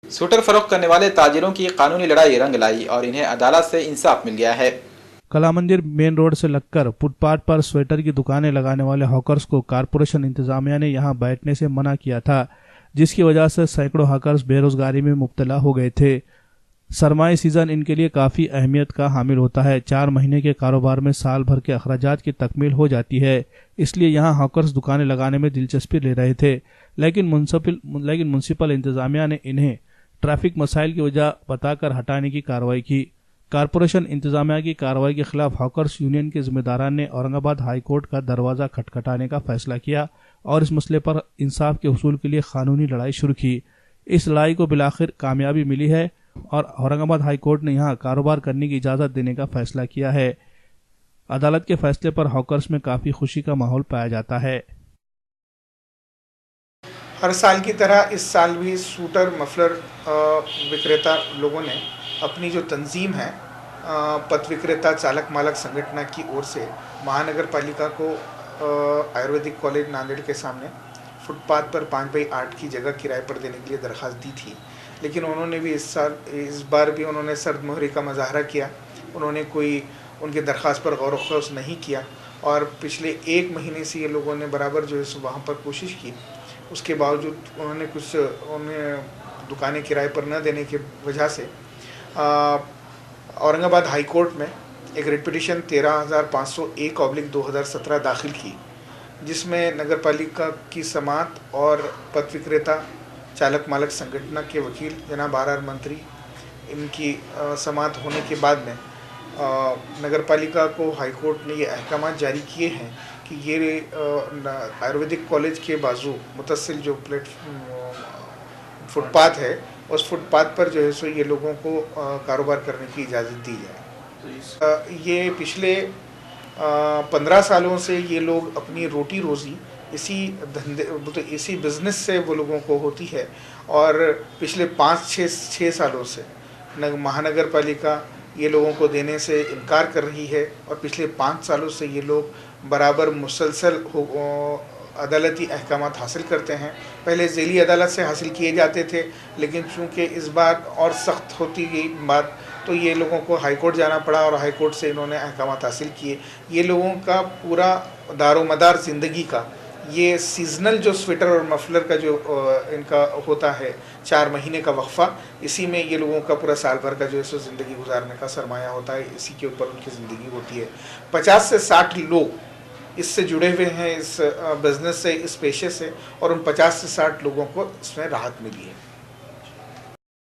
Scooter फरोख्त करने वाले ताजिरों की कानूनी लड़ाई रंग लाई और इन्हें अदालत से इंसाफ मिल गया है। कला मंदिर मेन रोड से लगकर फुटपाथ पर स्वेटर की दुकानें लगाने वाले हॉकर्स को कारपोरेशन इंतजामिया ने यहां बैठने से मना किया था, जिसकी वजह से सैकड़ों हॉकर्स बेरोजगारी में मुब्तला हो गए थे। सरमाई सीजन इनके लिए काफी अहमियत का हामिल होता है। 4 महीने के कारोबार में साल भर के अखराजात की तकमील हो जाती है, इसलिए यहाँ हॉकर्स दुकानें लगाने में दिलचस्पी ले रहे थे। लेकिन म्युनिसिपल इंतजामिया ने इन्हें ट्रैफिक मसाइल की वजह बताकर हटाने की कार्रवाई की। कारपोरेशन इंतजामिया की कार्रवाई के खिलाफ हॉकर्स यूनियन के जिम्मेदारान ने औरंगाबाद हाई कोर्ट का दरवाजा खटखटाने का फैसला किया और इस मसले पर इंसाफ के हुसूल के लिए कानूनी लड़ाई शुरू की। इस लड़ाई को बिलाखिर कामयाबी मिली है और औरंगाबाद हाई कोर्ट ने यहां कारोबार करने की इजाजत देने का फैसला किया है। अदालत के फैसले पर हॉकर्स में काफी खुशी का माहौल पाया जाता है। हर साल की तरह इस साल भी सूटर मफलर विक्रेता लोगों ने अपनी जो तंजीम है पथ विक्रेता चालक मालक संगठन की ओर से महानगर पालिका को आयुर्वेदिक कॉलेज नांदेड़ के सामने फुटपाथ पर 5/8 की जगह किराए पर देने के लिए दरख्वास्त दी थी। लेकिन उन्होंने भी इस बार भी उन्होंने सर्द मोहरी का मुजाहरा किया। उन्होंने कोई उनकी दरख्वास्त पर गौर ख़ौस नहीं किया और पिछले 1 महीने से ये लोगों ने बराबर जो है वहाँ पर कोशिश की। उसके बावजूद उन्हें दुकानें किराए पर न देने की वजह से औरंगाबाद हाई कोर्ट में एक रिट पिटीशन 13,501/2017 दाखिल की, जिसमें नगर पालिका की समात और पथ विक्रेता चालक मालक संगठन के वकील जनाब RR मंत्री इनकी समात होने के बाद में नगर पालिका को हाई कोर्ट ने ये अहकाम जारी किए हैं कि ये आयुर्वेदिक कॉलेज के बाजू मुतसिल जो फुटपाथ है उस फुटपाथ पर जो है सो ये लोगों को कारोबार करने की इजाज़त दी जाए। ये पिछले 15 सालों से ये लोग अपनी रोटी रोज़ी इसी धंधे तो इसी बिज़नेस से वो लोगों को होती है और पिछले 5-6 सालों से महानगर पालिका ये लोगों को देने से इनकार कर रही है और पिछले 5 सालों से ये लोग बराबर मुसलसल अदालती अहकामात हासिल करते हैं। पहले ज़ेली अदालत से हासिल किए जाते थे, लेकिन चूँकि इस बार और सख्त होती गई बात तो ये लोगों को हाई कोर्ट जाना पड़ा और हाई कोर्ट से इन्होंने अहकामात हासिल किए। ये लोगों का पूरा दारोमदार ज़िंदगी का ये सीज़नल जो स्वेटर और मफलर का जो इनका होता है 4 महीने का वक्फ़ा, इसी में ये लोगों का पूरा साल भर का जो है सो ज़िंदगी गुजारने का सरमाया होता है, इसी के ऊपर उनकी ज़िंदगी होती है। 50 से 60 लोग इससे जुड़े हुए हैं, इस बिज़नेस से, इस पेशे से, और उन 50 से 60 लोगों को इसमें राहत मिली है।